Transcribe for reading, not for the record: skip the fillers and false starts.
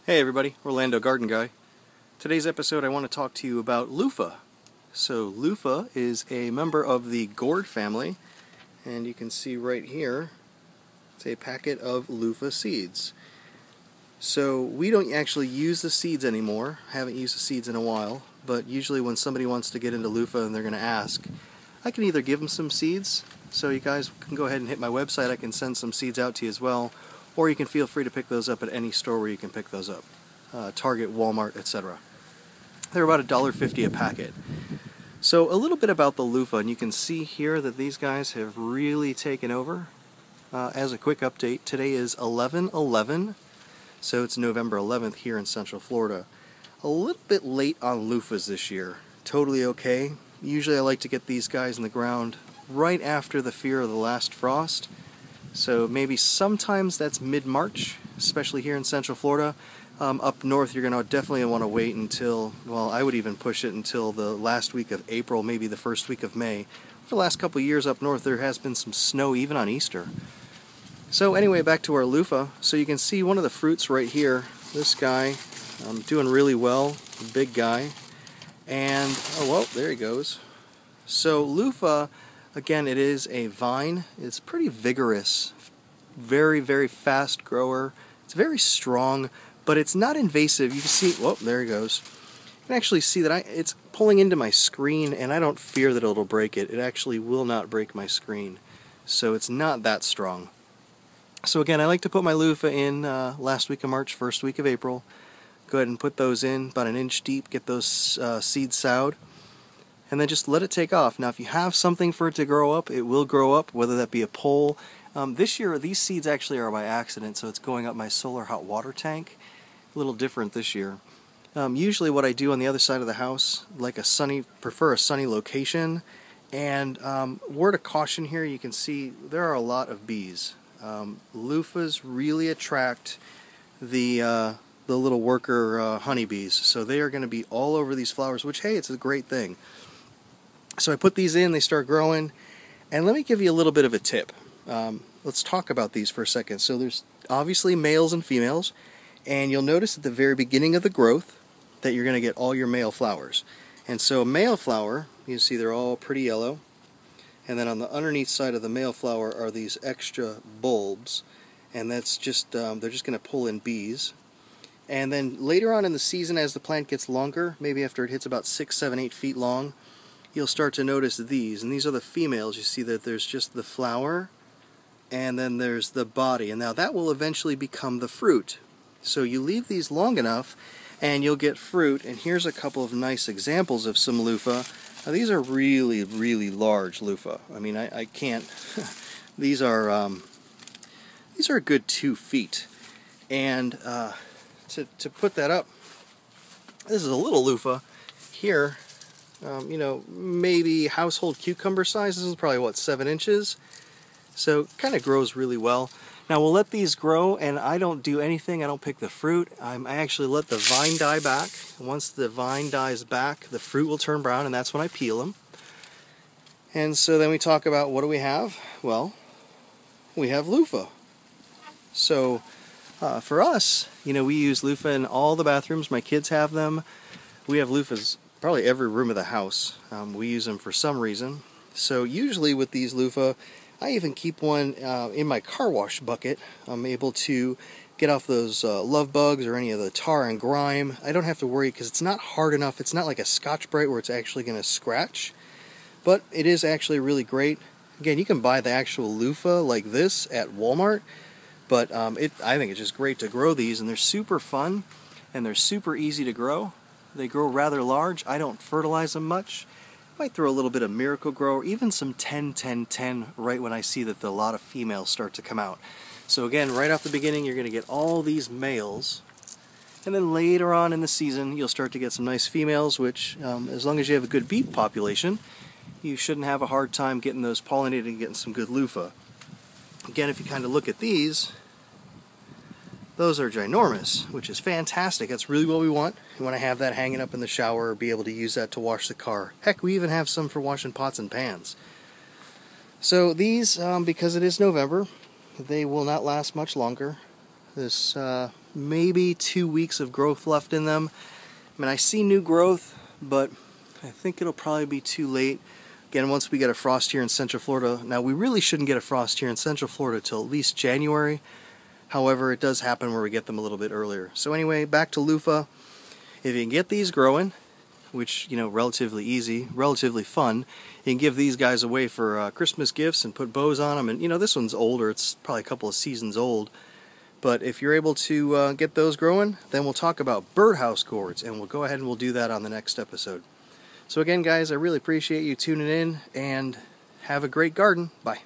Hey everybody, OrlandoGarden guy. Today's episode I want to talk to you about Luffa. So Luffa is a member of the Gourd family, and you can see right here, it's a packet of Luffa seeds. So we don't actually use the seeds anymore, haven't used the seeds in a while, but usually when somebody wants to get into Luffa and they're going to ask, I can either give them some seeds, so you guys can go ahead and hit my website, I can send some seeds out to you as well, or you can feel free to pick those up at any store where you can pick those up. Target, Walmart, etc. They're about $1.50 a packet. So a little bit about the Luffa, and you can see here that these guys have really taken over. As a quick update, today is 11/11, so it's November 11th here in Central Florida. A little bit late on Luffas this year. Totally okay. Usually I like to get these guys in the ground right after the fear of the last frost. So maybe sometimes that's mid-March, especially here in Central Florida. Up north, you're going to definitely want to wait until, well, I would even push it until the last week of April, maybe the first week of May. For the last couple of years up north, there has been some snow even on Easter. So anyway, back to our Luffa. So you can see one of the fruits right here. This guy, doing really well, the big guy. And, oh well, there he goes. So Luffa, again, it is a vine. It's pretty vigorous, very, very fast grower. It's very strong, but it's not invasive. You can see, whoa, there he goes. You can actually see that it's pulling into my screen, and I don't fear that it'll break it. It actually will not break my screen. So it's not that strong. So again, I like to put my Luffa in last week of March, first week of April. Go ahead and put those in about an inch deep, get those seeds sowed, and then just let it take off. Now if you have something for it to grow up, it will grow up, whether that be a pole. This year these seeds actually are by accident, so it's going up my solar hot water tank. A little different this year. Usually what I do on the other side of the house, like prefer a sunny location, and word of caution here, you can see there are a lot of bees. Luffas really attract the little worker honeybees, so they are going to be all over these flowers, which, hey, it's a great thing. So I put these in, they start growing, and let me give you a little bit of a tip. Let's talk about these for a second. So there's obviously males and females, and you'll notice at the very beginning of the growth that you're going to get all your male flowers. And so a male flower, you see they're all pretty yellow, and then on the underneath side of the male flower are these extra bulbs, and that's just they're just going to pull in bees. And then later on in the season, as the plant gets longer, maybe after it hits about 6, 7, 8 feet long, you'll start to notice these, and these are the females. You see that there's just the flower, and then there's the body, and now that will eventually become the fruit. So you leave these long enough, and you'll get fruit, and here's a couple of nice examples of some Luffa. Now these are really, really large Luffa. I mean, I can't, these are a good 2 feet, and to put that up, this is a little Luffa here. You know, maybe household cucumber size. This is probably, what, 7 inches? So it kind of grows really well. Now we'll let these grow, and I don't do anything. I don't pick the fruit. I actually let the vine die back. Once the vine dies back, the fruit will turn brown, and that's when I peel them. And so then we talk about, what do we have? Well, we have Luffa. So for us, you know, we use Luffa in all the bathrooms. My kids have them. We have Luffas probably every room of the house. We use them for some reason. So usually with these Luffa, I even keep one in my car wash bucket. I'm able to get off those love bugs or any of the tar and grime. I don't have to worry because it's not hard enough. It's not like a Scotch-Brite where it's actually going to scratch. But it is actually really great. Again, you can buy the actual Luffa like this at Walmart. But I think it's just great to grow these, and they're super fun, and they're super easy to grow. They grow rather large. I don't fertilize them much. Might throw a little bit of Miracle-Gro, or even some 10-10-10 right when I see that a lot of females start to come out. So again, right off the beginning, you're going to get all these males, and then later on in the season, you'll start to get some nice females, which, as long as you have a good bee population, you shouldn't have a hard time getting those pollinated and getting some good Luffa. Again, if you kind of look at these, those are ginormous, which is fantastic. That's really what we want. We want to have that hanging up in the shower or be able to use that to wash the car. Heck, we even have some for washing pots and pans. So these, because it is November, they will not last much longer. This maybe 2 weeks of growth left in them. I mean, I see new growth, but I think it'll probably be too late. Again, once we get a frost here in Central Florida. Now, we really shouldn't get a frost here in Central Florida till at least January. However, it does happen where we get them a little bit earlier. So anyway, back to Luffa. If you can get these growing, which, you know, relatively easy, relatively fun, you can give these guys away for Christmas gifts and put bows on them. And, you know, this one's older. It's probably a couple of seasons old. But if you're able to get those growing, then we'll talk about birdhouse gourds, and we'll go ahead and we'll do that on the next episode. So again, guys, I really appreciate you tuning in, and have a great garden. Bye.